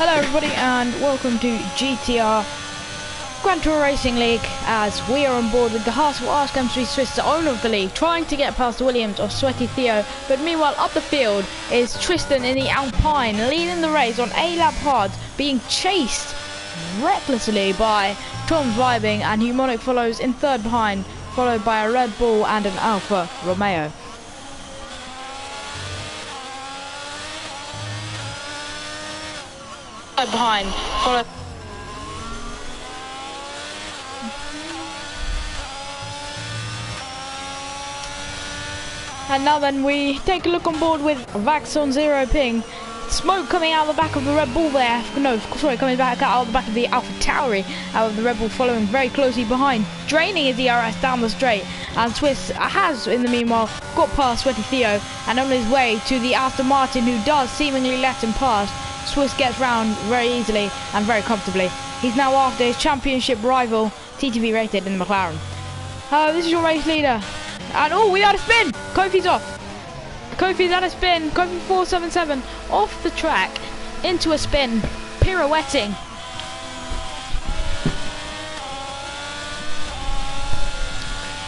Hello everybody and welcome to GTR Grand Tour Racing League, as we are on board with the Haas Archcamp Swiss, the owner of the league, trying to get past the Williams of Sweaty Theo. But meanwhile up the field is Tristan in the Alpine, leading the race on a lap hard, being chased recklessly by Tom Vibing, and Humonic follows in third behind, followed by a Red Bull and an Alfa Romeo. Behind, followed. And now then we take a look on board with Vax on zero ping. Smoke coming out of the back of the Red Bull there. No, sorry, coming back out of the back of the Alpha Tauri, out of the Red Bull following very closely behind, draining his DRS down the straight. And Swiss has, in the meanwhile, got past Sweaty Theo and on his way to the Aston Martin, who does seemingly let him pass. Swiss gets round very easily and very comfortably. He's now after his championship rival, TTV rated in the McLaren. This is your race leader. And oh, we had a spin! Kofi's off. Kofi's had a spin. Kofi 477 off the track into a spin, pirouetting.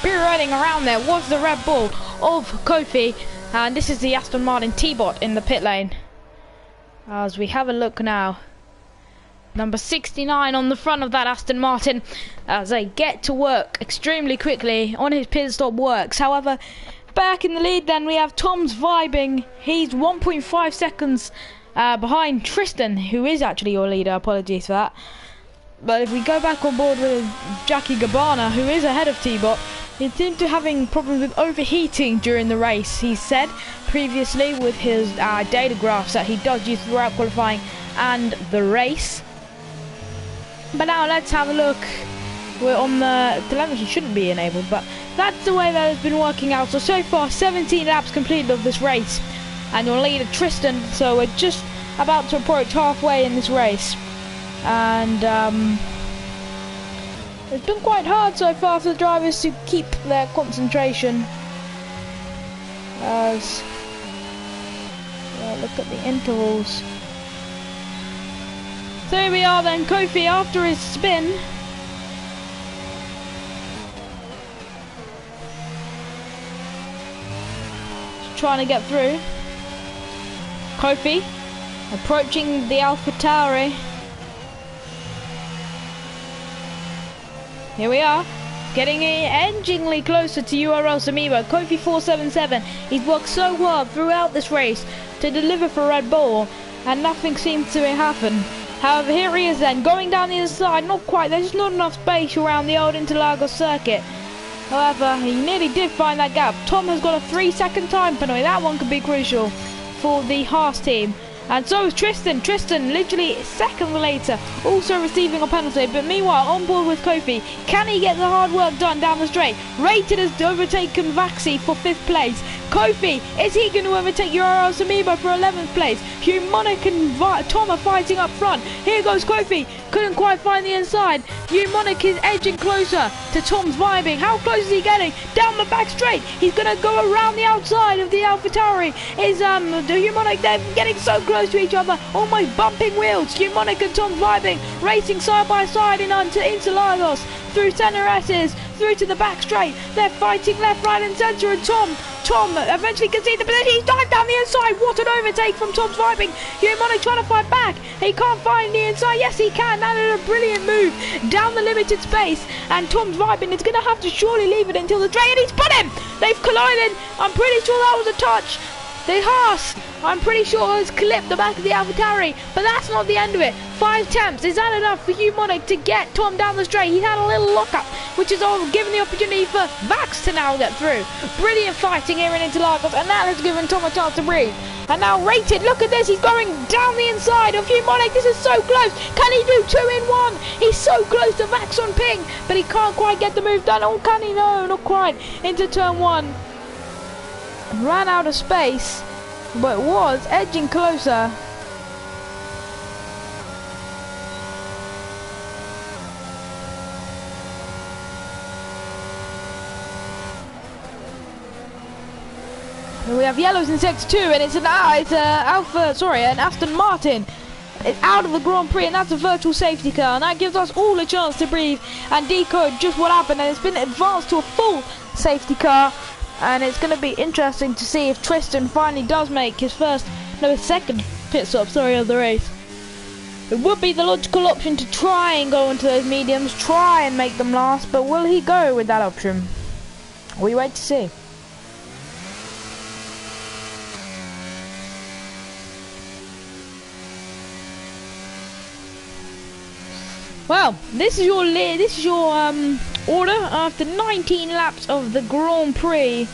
Pirouetting around there was the Red Bull of Kofi. And this is the Aston Martin T-Bot in the pit lane. As we have a look now, number 69 on the front of that Aston Martin, as they get to work extremely quickly on his pit stop works. However, back in the lead then we have Tom's Vibing. He's 1.5 seconds behind Tristan, who is actually your leader. Apologies for that. But if we go back on board with Jackie Gabbana, who is ahead of T-Bot, he seemed to having problems with overheating during the race. He said previously with his data graphs that he does use throughout qualifying and the race. But now let's have a look. We're on the telemetry, shouldn't be enabled, but that's the way that it's been working out. So far 17 laps completed of this race, and your leader Tristan, so we're just about to approach halfway in this race. And it's been quite hard so far for the drivers to keep their concentration. As look at the intervals. So here we are then, Kofi after his spin. Just trying to get through. Kofi approaching the Alpha Tauri. Here we are, getting edgingly closer to URL Samiba. Kofi 477, he's worked so hard throughout this race to deliver for Red Bull, and nothing seems to happen. However, here he is then, going down the inside, not quite, there's just not enough space around the old Interlagos circuit. However, he nearly did find that gap. Tom has got a 3-second time penalty, that one could be crucial for the Haas team. And so is Tristan. Tristan literally a second later also receiving a penalty. But meanwhile on board with Kofi, can he get the hard work done down the straight? Rated has overtaken Vaxi for 5th place. Kofi, is he going to overtake URL Samiba for 11th place? Humonic and Tom are fighting up front. Here goes Kofi, couldn't quite find the inside. Humonic is edging closer to Tom's Vibing. How close is he getting? Down the back straight. He's going to go around the outside of the Alpha Tauri. Is the Humonic, they're getting so close to each other, almost bumping wheels. Humonic and Tom Vibing racing side by side into Interlagos, through center S's, through to the back straight. They're fighting left, right and centre, and Tom eventually can see the position. He's dived down the inside. What an overtake from Tom's Vibing. Humonic trying to fight back. He can't find the inside. Yes, he can. That is a brilliant move down the limited space, and Tom's Vibing is going to have to surely leave it until the drain, and he's put him. They've collided. I'm pretty sure that was a touch. The Haas, I'm pretty sure, has clipped the back of the AlphaTauri, but that's not the end of it. 5 attempts, is that enough for Humonic to get Tom down the straight? He had a little lock-up, which is all given the opportunity for Vax to now get through. Brilliant fighting here in Interlagos, and that has given Tom a chance to breathe. And now Rated, look at this, he's going down the inside of Humonic. This is so close. Can he do 2 in 1? He's so close to Vax on ping, but he can't quite get the move done. Oh, can he? No, not quite. Into turn 1. Ran out of space, but was edging closer. We have yellows in sector 2, and it's an Aston Martin is out of the Grand Prix, and that's a virtual safety car, and that gives us all a chance to breathe and decode just what happened. And it's been advanced to a full safety car, and it's going to be interesting to see if Tristan finally does make his second pit stop, of the race. It would be the logical option to try and go into those mediums, try and make them last, but will he go with that option? We wait to see. Well, this is your order after 19 laps of the Grand Prix.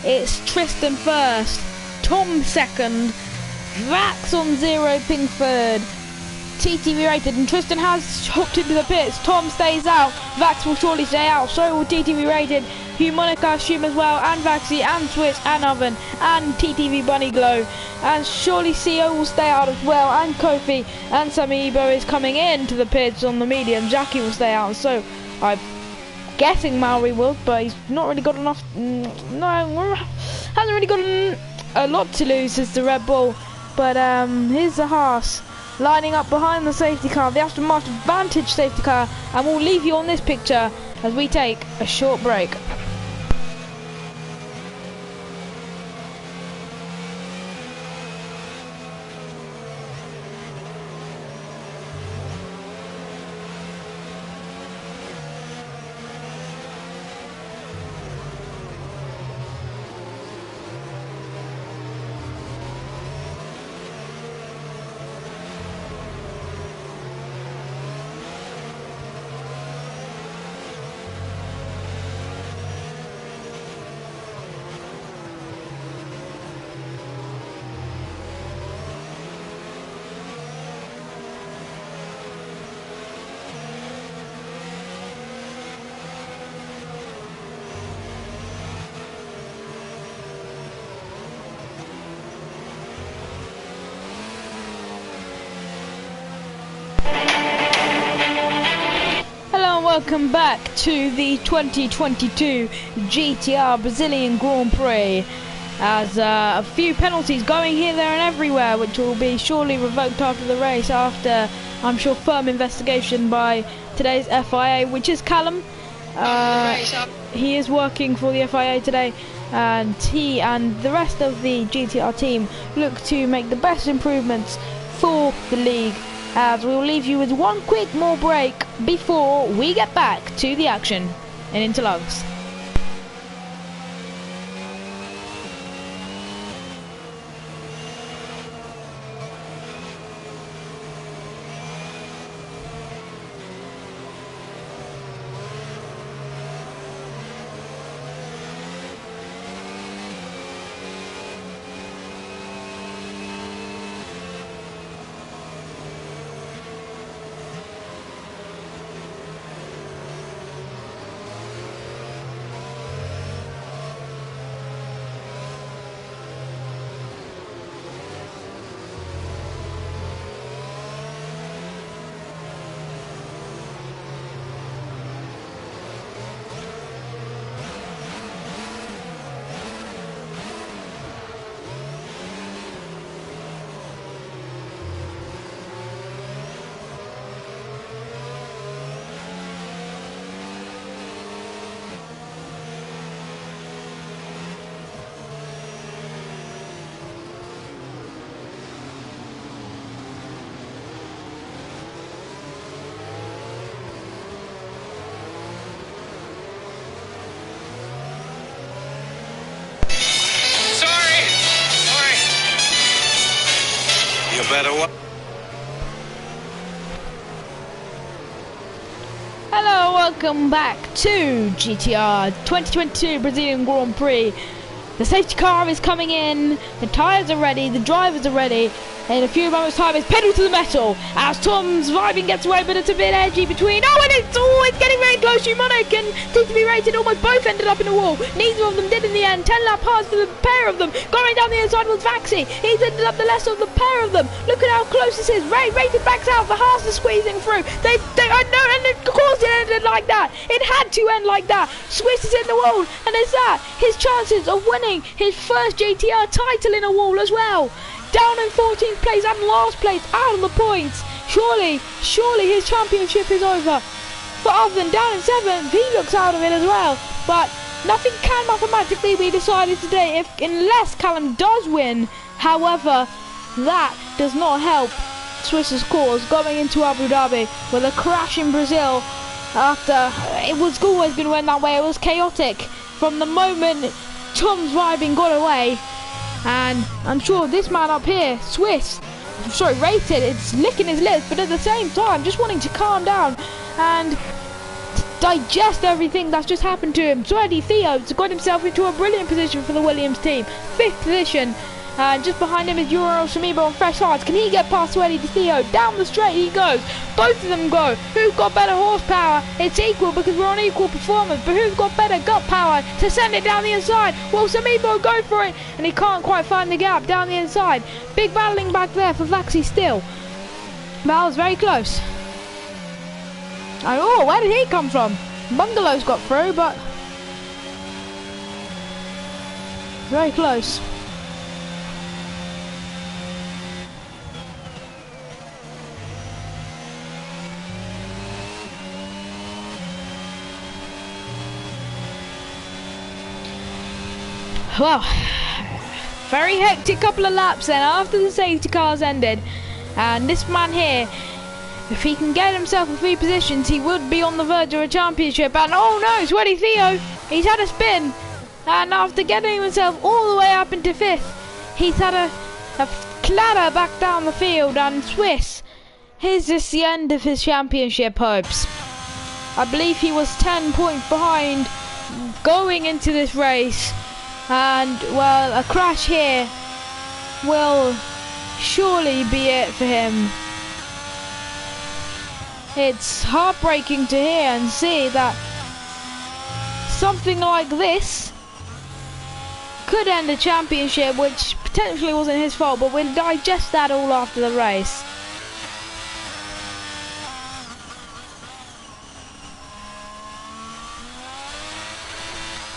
It's Tristan first, Tom second, Vax on 0, Ping third, TTV rated, and Tristan has hooked into the pits. Tom stays out, Vax will surely stay out, so will TTV rated, Hugh Monica I assume as well, and Vaxi, and Switch, and Oven, and TTV Bunny Glow, and surely CO will stay out as well, and Kofi, and Sammy Ebo is coming into the pits on the medium. Jackie will stay out, so I'm guessing Maori will, but he's not really got enough, hasn't really got a lot to lose as the Red Bull, but here's the Haas lining up behind the safety car, the Aston Martin Vantage safety car, and we'll leave you on this picture as we take a short break. Welcome back to the 2022 GTR Brazilian Grand Prix, as a few penalties going here, there and everywhere, which will be surely revoked after the race, after I'm sure firm investigation by today's FIA, which is Callum. He is working for the FIA today, and he and the rest of the GTR team look to make the best improvements for the league, as we will leave you with one quick more break before we get back to the action in Interlagos. Hello, welcome back to GTR 2022 Brazilian Grand Prix. The safety car is coming in, the tyres are ready, the drivers are ready. In a few moments time it's pedal to the metal as Tom's vibing gets away, but it's a bit edgy between, and it's getting very close. Humonic and TTV rated almost both ended up in a wall. Neither of them did in the end. 10 lap pass for the pair of them. Going down the inside was Vaxi. He's ended up the lesser of the pair of them. Look at how close this is. Rated backs out. The Haas are squeezing through. And of course it ended like that. It had to end like that. Swiss is in the wall, and it's that. His chances of winning his first GTR title in a wall as well. down in 14th place and last place out of the points. Surely his championship is over. For Oven down in 7th, he looks out of it as well. But nothing can mathematically be decided today unless Callum does win. However, that does not help Swiss's cause going into Abu Dhabi with a crash in Brazil. After it was always going to end that way, it was chaotic from the moment Tom's vibing got away. And I'm sure this man up here, Swiss, sorry, Rated, it's licking his lips, but at the same time just wanting to calm down and digest everything that's just happened to him. Sweaty Theo's got himself into a brilliant position for the Williams team, 5th position. Just behind him is Euro Samibo on fresh hearts. Can he get past Sweaty Theo? Down the straight he goes. Both of them go. Who's got better horsepower? It's equal because we're on equal performance. But who's got better gut power to send it down the inside? Will Samibo go for it? And he can't quite find the gap down the inside. Big battling back there for Vaxi still. That was very close. And oh, where did he come from? Bungalow's got through, but very close. Well, very hectic couple of laps then after the safety cars ended. And this man here, if he can get himself in 3 positions, he would be on the verge of a championship. And oh no, Sweaty Theo, he's had a spin. And after getting himself all the way up into 5th, he's had a clatter back down the field. And Swiss, here's just the end of his championship hopes. I believe he was 10 points behind going into this race. And, well, a crash here will surely be it for him. It's heartbreaking to hear and see that something like this could end a championship, which potentially wasn't his fault, but we'll digest that all after the race.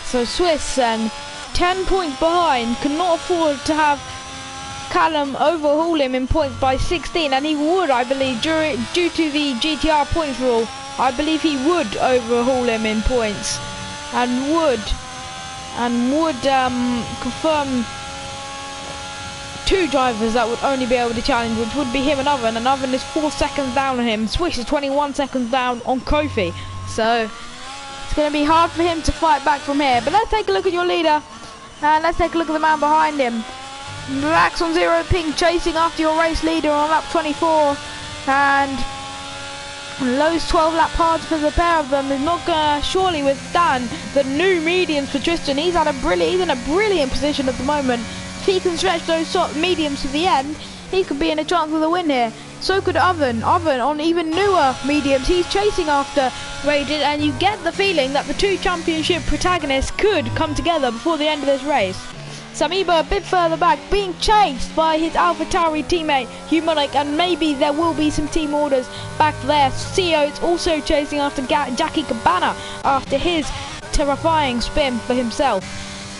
So Swiss and 10 points behind, cannot afford to have Callum overhaul him in points by 16, and he would, I believe, due to the GTR points rule, I believe he would overhaul him in points, and would confirm 2 drivers that would only be able to challenge, which would be him and Oven is 4 seconds down on him. Swiss is 21 seconds down on Kofi, so it's going to be hard for him to fight back from here. But let's take a look at your leader. And let's take a look at the man behind him. Max on 0 ping chasing after your race leader on lap 24. And Low's 12 lap hards for the pair of them is not going to surely withstand the new mediums for Tristan. He's in a brilliant position at the moment. If he can stretch those mediums to the end, he could be in a chance of the win here. So could Oven on even newer mediums. He's chasing after Rated, and you get the feeling that the 2 championship protagonists could come together before the end of this race. Samiba a bit further back, being chased by his AlphaTauri teammate Humonic, and maybe there will be some team orders back there. CEO is also chasing after Jackie Cabana after his terrifying spin for himself.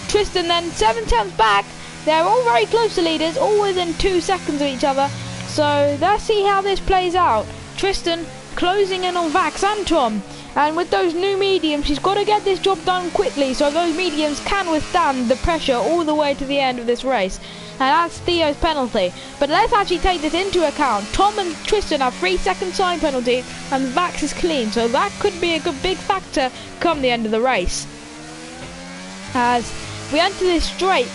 Tristan then 7/10 back. They're all very close to leaders, all within 2 seconds of each other. So let's see how this plays out. Tristan closing in on Vax and Tom. And with those new mediums, he's got to get this job done quickly so those mediums can withstand the pressure all the way to the end of this race. And that's Theo's penalty. But let's actually take this into account. Tom and Tristan have 3-second time penalties and Vax is clean. So that could be a good big factor come the end of the race. As we enter this straight.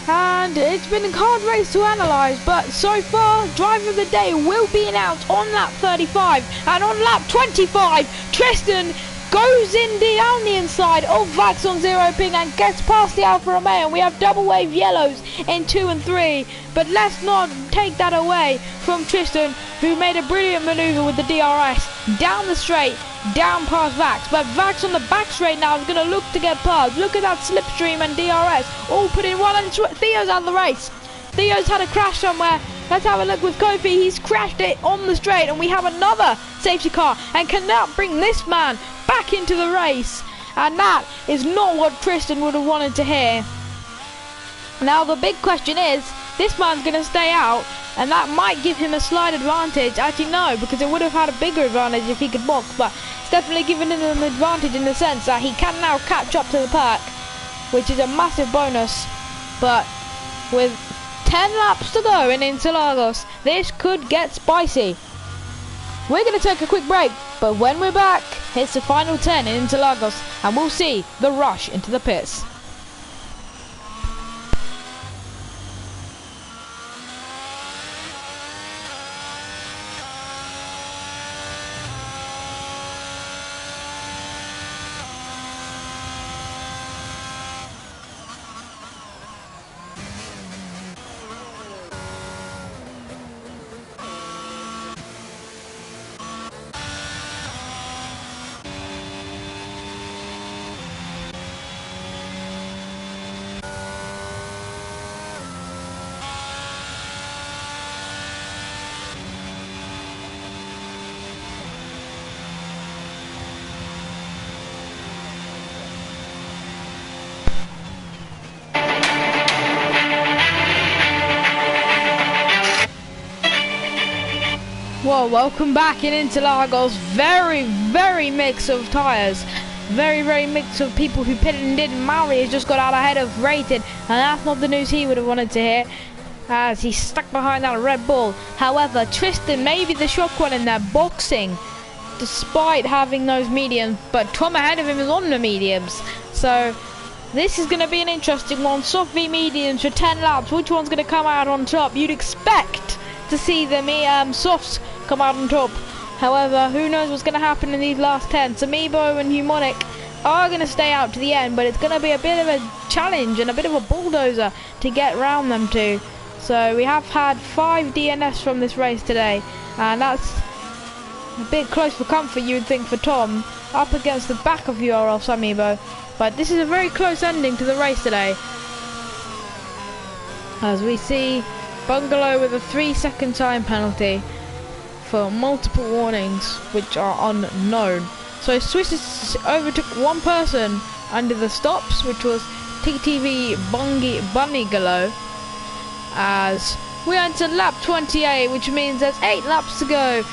And it's been a hard race to analyse, but so far, driver of the day will be announced on lap 35. And on lap 25, Tristan goes in down the inside of Vax on 0 ping and gets past the Alfa Romeo. And we have double wave yellows in 2 and 3. But let's not take that away from Tristan, who made a brilliant manoeuvre with the DRS down the straight, down past Vax. But Vax on the back straight now is going to look to get past. Look at that slipstream and DRS all put in one, and Theo's out of the race. Theo's had a crash somewhere. Let's have a look with Kofi. He's crashed it on the straight, and we have another safety car and cannot bring this man back into the race. And that is not what Tristan would have wanted to hear. Now the big question is, this man's going to stay out, and that might give him a slight advantage. Actually, no, because it would have had a bigger advantage if he could box, but it's definitely given him an advantage in the sense that he can now catch up to the pack, which is a massive bonus. But with 10 laps to go in Interlagos, this could get spicy. We're going to take a quick break, but when we're back, it's the final 10 in Interlagos, and we'll see the rush into the pits. Well, welcome back in Interlagos. Very mix of tyres. Very mix of people who pitted and didn't. Mauri has just got out ahead of Rated, and that's not the news he would have wanted to hear, as he's stuck behind that Red Bull. However, Tristan may be the shock one in there boxing, despite having those mediums, but Tom ahead of him is on the mediums. So this is going to be an interesting one. Soft v mediums for 10 laps. Which one's going to come out on top? You'd expect to see the softs come out on top. However, who knows what's going to happen in these last 10. Samibo and Humonic are going to stay out to the end, but it's going to be a bit of a challenge and a bit of a bulldozer to get around them two. So we have had 5 DNFs from this race today, and that's a bit close for comfort, you would think, for Tom, up against the back of URL Samibo. But this is a very close ending to the race today, as we see Bungalow with a 3-second time penalty for multiple warnings which are unknown. So Swiss overtook one person under the stops, which was TTV Bungalow, as we enter lap 28, which means there's 8 laps to go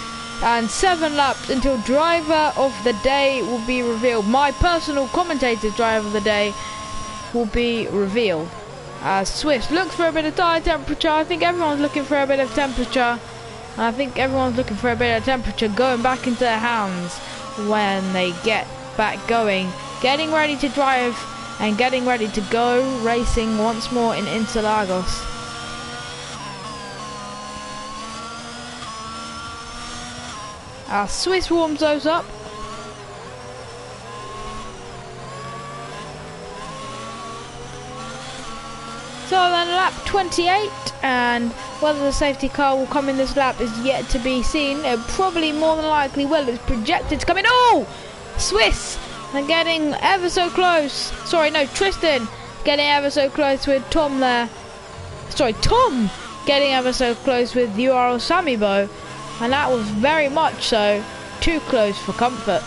and 7 laps until driver of the day will be revealed. My personal commentator's driver of the day will be revealed, as Swiss looks for a bit of tyre temperature. I think everyone's looking for a bit of temperature. I think everyone's looking for a bit of temperature going back into their hands when they get back going. Getting ready to drive and getting ready to go racing once more in Interlagos. Our Swiss warms those up. So then lap 28, and whether the safety car will come in this lap is yet to be seen. It probably more than likely will. It's projected to come in. Oh! Swiss are getting ever so close. Sorry, no, Tristan getting ever so close with Tom there. Sorry, Tom getting ever so close with URL Samibo. And that was very much so too close for comfort.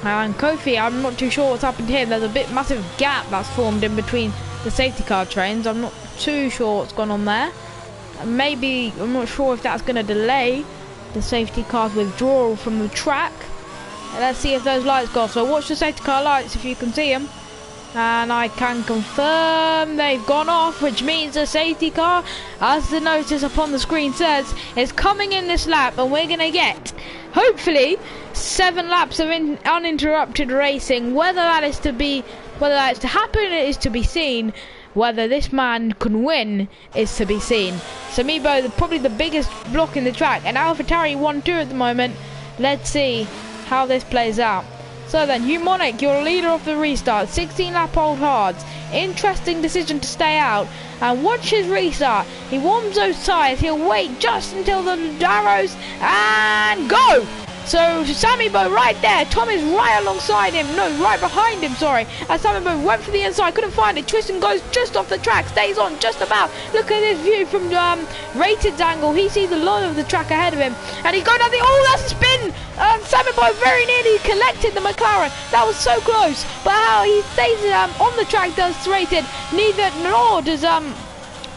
And Kofi, I'm not too sure what's happened to him. There's a massive gap that's formed in between the safety car trains. I'm not too sure what's gone on there. Maybe, I'm not sure if that's going to delay the safety car's withdrawal from the track. Let's see if those lights go off. So watch the safety car lights if you can see them. And I can confirm they've gone off, which means the safety car, as the notice upon the screen says, is coming in this lap, and we're going to get, hopefully, 7 laps of uninterrupted racing. Whether that is to happen is to be seen. Whether this man can win is to be seen. Samibo, probably the biggest block in the track, and AlphaTauri 1-2 at the moment. Let's see how this plays out. So then, Humonic, your leader of the restart, 16 lap old hards. Interesting decision to stay out. And watch his restart. He warms those tyres. He'll wait just until the arrows and go. So Samibo right there. Tom is right alongside him. No, right behind him, sorry. And Samibo went for the inside. Couldn't find it. Tristan goes just off the track. Stays on just about. Look at this view from Rated's angle. He sees a lot of the track ahead of him. And he's going down the... Oh, that's a spin. Samibo very nearly collected the McLaren. That was so close. But how he stays on the track does Rated. Neither nor does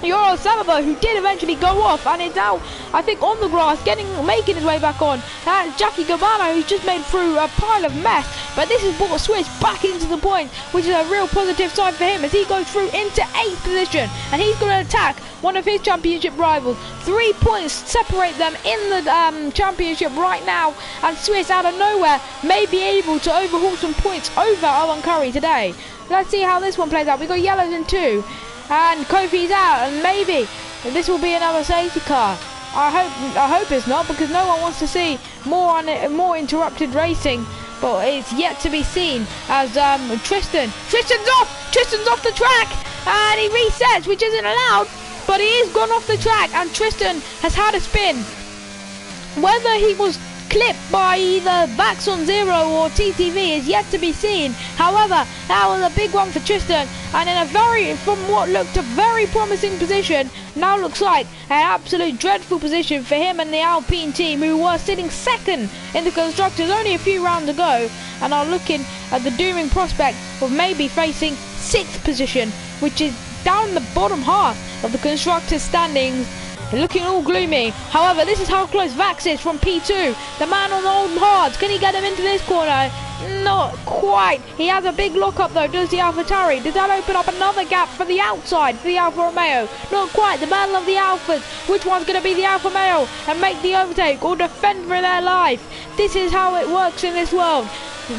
Euro Samabo, who did eventually go off and is now, I think, on the grass, making his way back on. And Jackie Gabano, who's just made through a pile of mess, but this has brought Swiss back into the point, which is a real positive sign for him as he goes through into 8th position, and he's going to attack one of his championship rivals. 3 points separate them in the championship right now, and Swiss out of nowhere may be able to overhaul some points over Owen Curry today. Let's see how this one plays out. We got yellows in 2. And Kofi's out, and maybe this will be another safety car. I hope it's not, because no one wants to see more interrupted racing. But it's yet to be seen as Tristan's off the track, and he resets, which isn't allowed. But he is gone off the track, and Tristan has had a spin. Whether he was clipped by either Vaxon Zero or TTV is yet to be seen. However, that was a big one for Tristan, and in from what looked a very promising position, now looks like an absolute dreadful position for him and the Alpine team, who were sitting 2nd in the constructors only a few rounds ago, and are looking at the dooming prospect of maybe facing 6th position, which is down the bottom half of the constructors standings. Looking all gloomy. However, this is how close Vax is from P2. The man on the old hards. Can he get him into this corner? Not quite. He has a big lock-up though, does the AlphaTauri. Does that open up another gap for the outside, for the Alfa Romeo? Not quite. The battle of the Alphas. Which one's going to be the Alfa Romeo and make the overtake or defend for their life? This is how it works in this world.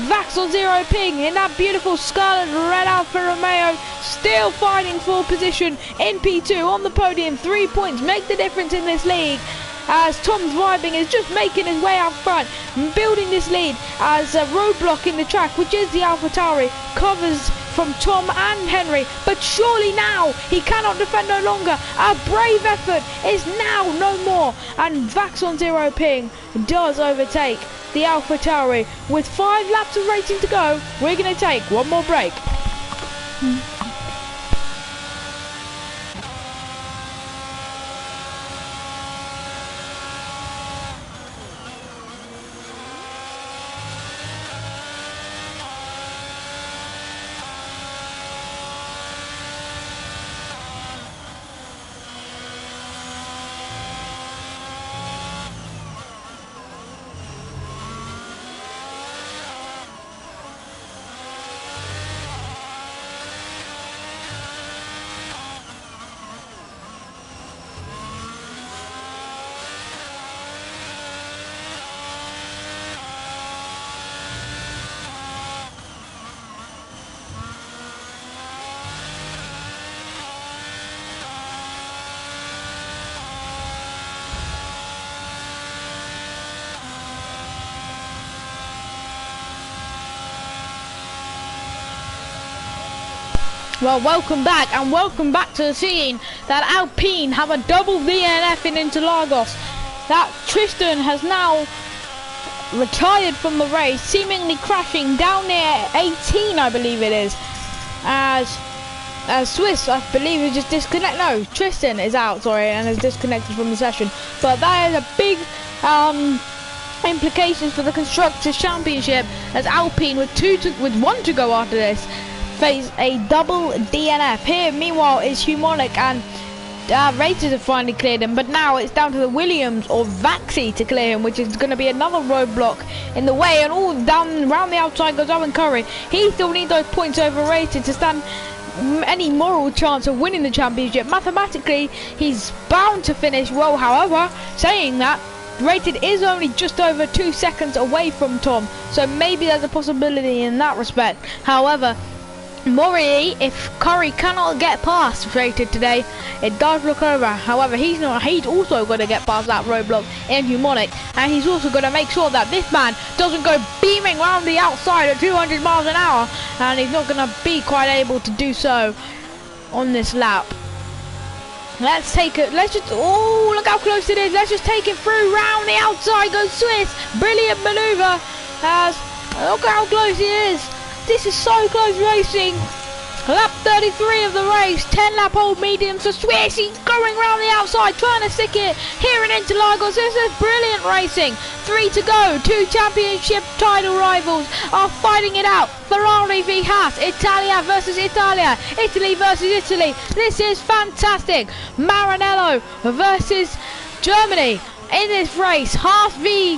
Vax on Zero Ping in that beautiful scarlet red Alfa Romeo, still fighting for position in P2 on the podium. 3 points make the difference in this league, as Tom's vibing is just making his way out front, building this lead as a roadblock in the track, which is the AlphaTauri, covers from Tom and Henry. But surely now he cannot defend no longer. A brave effort is now no more, and Vax on Zero Ping does overtake the AlphaTauri. With 5 laps of racing to go, we're going to take one more break. Well, welcome back, and welcome back to the scene that Alpine have a double DNF in Interlagos. That Tristan has now retired from the race, seemingly crashing down near 18, I believe it is. As Swiss, I believe, is just disconnected. No, Tristan is out, sorry, and is disconnected from the session. But that is a big implications for the Constructors' Championship, as Alpine with one to go after this face a double DNF. Here, meanwhile, is Humonic, and Races have finally cleared him, but now it's down to the Williams or Vaxi to clear him, which is going to be another roadblock in the way, and all down around the outside goes Owen Curry. He still needs those points over Rated to stand any moral chance of winning the championship. Mathematically, he's bound to finish well. However, saying that, Rated is only just over 2 seconds away from Tom, so maybe there's a possibility in that respect. However, Mori, if Curry cannot get past Rated today, it does look over. However, he's also going to get past that roadblock in Humonic, and he's also going to make sure that this man doesn't go beaming around the outside at 200 miles an hour, and he's not going to be quite able to do so on this lap. Let's take it, oh, look how close it is. Let's just take it through, round the outside goes Swiss. Brilliant maneuver, as look how close it is. This is so close racing. Lap 33 of the race, 10 lap old mediums for Swiss. He's going around the outside, trying to stick it here in Interlagos. This is brilliant racing. 3 to go. 2 championship title rivals are fighting it out. Ferrari v Haas, Italia versus Italia, Italy versus Italy. This is fantastic. Maranello versus Germany in this race. Haas v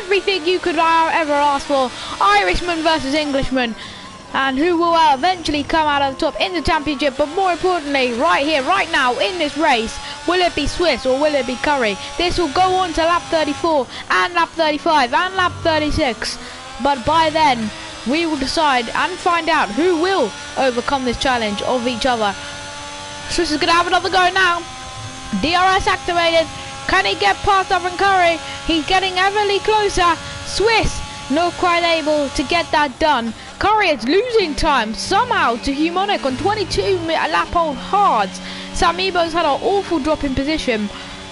everything you could ever ask for. Irishman versus Englishman. And who will eventually come out on top in the championship, but more importantly, right here, right now, in this race, will it be Swiss or will it be Curry? This will go on to lap 34, and lap 35, and lap 36. But by then, we will decide and find out who will overcome this challenge of each other. Swiss is going to have another go now. DRS activated. Can he get past Evan Curry? He's getting everly closer. Swiss not quite able to get that done. Curry is losing time somehow to Humonic on 22 lap old hards. Samibo's had an awful drop in position.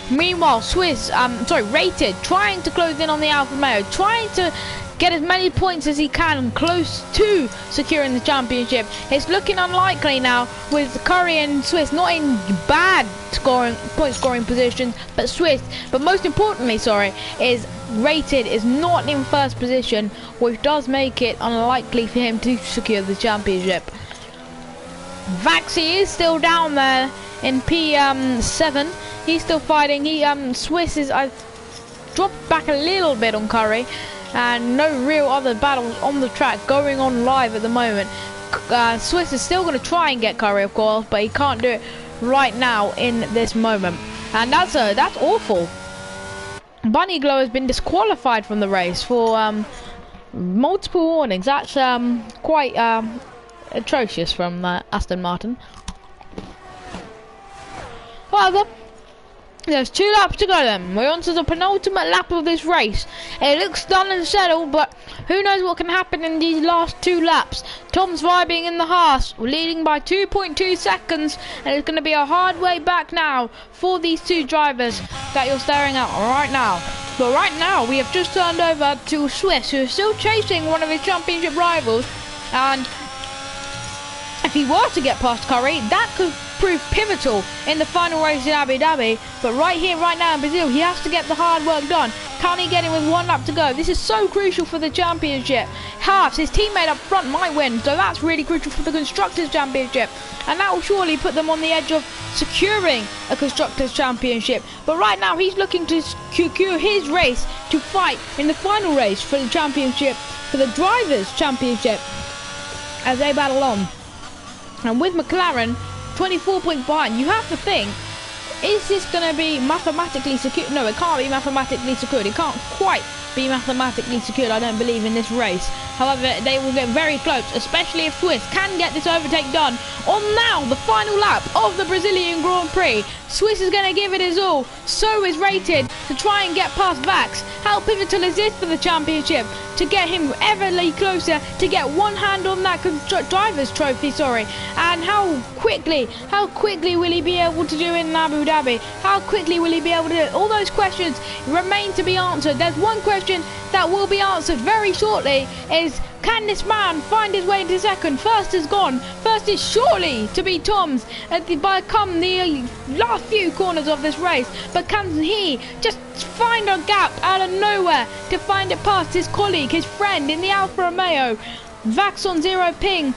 Meanwhile, Swiss, Rated, trying to close in on the Alfa Romeo, trying to get as many points as he can close to securing the championship. It's looking unlikely now with Curry and Swiss not in bad point scoring positions, but Swiss, but most importantly, is Rated is not in first position, which does make it unlikely for him to secure the championship. Vaxi is still down there in P7. He's still fighting. Swiss is dropped back a little bit on Curry, and no real other battles on the track going on live at the moment. Swiss is still going to try and get Curry, of course, but he can't do it right now in this moment, and that's awful. Bunny Glow has been disqualified from the race for multiple warnings. That's quite atrocious from Aston Martin. However, there's 2 laps to go then. We're on to the penultimate lap of this race. It looks done and settled, but who knows what can happen in these last 2 laps. Tom's vibing in the Haas, leading by 2.2 seconds, and it's going to be a hard way back now for these 2 drivers that you're staring at right now. But right now, we have just turned over to Swiss, who is still chasing one of his championship rivals, and if he were to get past Curry, that could prove pivotal in the final race in Abu Dhabi. But right here, right now in Brazil, he has to get the hard work done. Can he get in with 1 lap to go? This is so crucial for the championship. Haas, his teammate up front, might win, so that's really crucial for the Constructors' Championship, and that will surely put them on the edge of securing a Constructors' Championship. But right now, he's looking to secure his race to fight in the final race for the championship, for the Drivers' Championship, as they battle on. And with McLaren 24 points behind, you have to think, is this going to be mathematically secured? No, it can't be mathematically secured. It can't quite be mathematically secured, I don't believe, in this race. However, they will get very close, especially if Swiss can get this overtake done on now the final lap of the Brazilian Grand Prix. Swiss is going to give it his all. So is Rated to try and get past Vax. How pivotal is this for the championship? To get him everly closer, to get one hand on that driver's trophy, and how quickly will he be able to do it in Abu Dhabi? How quickly will he be able to do it? All those questions remain to be answered. There's one question that will be answered very shortly, is can this man find his way into second? First is gone. First is surely to be Tom's by come the last few corners of this race. But can he just find a gap out of nowhere to find it past his colleague, his friend in the Alfa Romeo? Vax on 0 ping.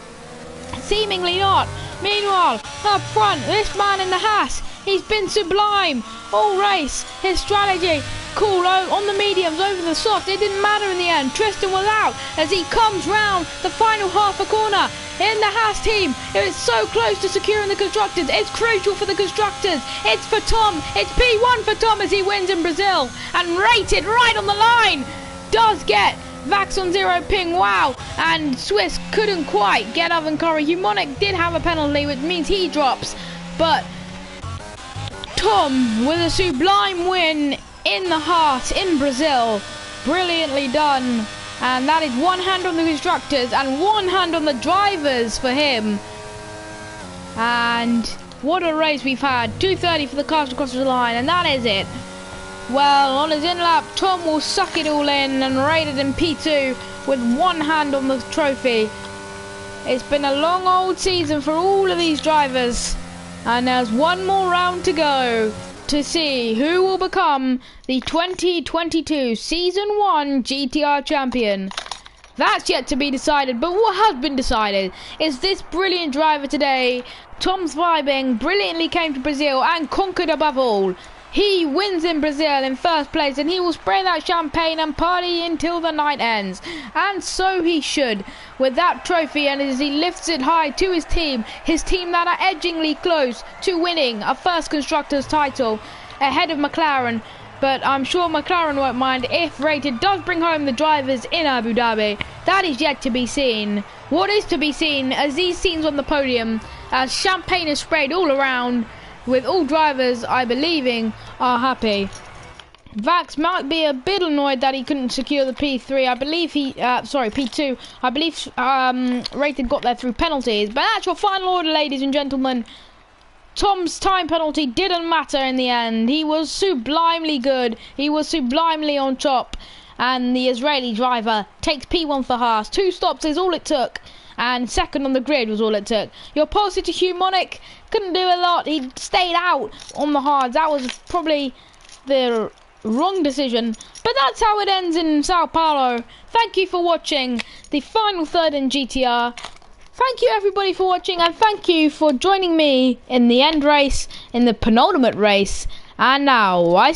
Seemingly not. Meanwhile, up front, this man in the Haas, he's been sublime all race. His strategy, cool on the mediums, over the soft. It didn't matter in the end. Tristan was out as he comes round the final half a corner in the Haas team. It is so close to securing the Constructors. It's crucial for the Constructors. It's for Tom. It's P1 for Tom as he wins in Brazil. And Rated right on the line does get Vax on 0 ping. Wow. And Swiss couldn't quite get Oven Curry. Humonic did have a penalty, which means he drops. But Tom with a sublime win in the Haas in Brazil. Brilliantly done. And that is one hand on the Constructors and one hand on the drivers for him. And what a race we've had. 2:30 for the cars across the line, and that is it. Well, on his in-lap, Tom will suck it all in and rated in P2 with one hand on the trophy. It's been a long old season for all of these drivers, and there's one more round to go to see who will become the 2022 Season 1 GTR champion. That's yet to be decided, but what has been decided is this brilliant driver today, Tom's Vibing, brilliantly came to Brazil and conquered above all. He wins in Brazil in first place, and he will spray that champagne and party until the night ends. And so he should, with that trophy, and as he lifts it high to his team that are edgingly close to winning a first Constructors title ahead of McLaren. But I'm sure McLaren won't mind if Rated does bring home the drivers in Abu Dhabi. That is yet to be seen. What is to be seen as these scenes on the podium, as champagne is sprayed all around, with all drivers, I believing, are happy. Vax might be a bit annoyed that he couldn't secure the P3. I believe P2. I believe Rated got there through penalties. But that's your final order, ladies and gentlemen. Tom's time penalty didn't matter in the end. He was sublimely good. He was sublimely on top. And the Israeli driver takes P1 for Haas. 2 stops is all it took. And second on the grid was all it took. Your policy to Humonic couldn't do a lot. He stayed out on the hards. That was probably the wrong decision. But that's how it ends in Sao Paulo. Thank you for watching the final third in GTR. Thank you everybody for watching, and thank you for joining me in the end race, in the penultimate race. And now I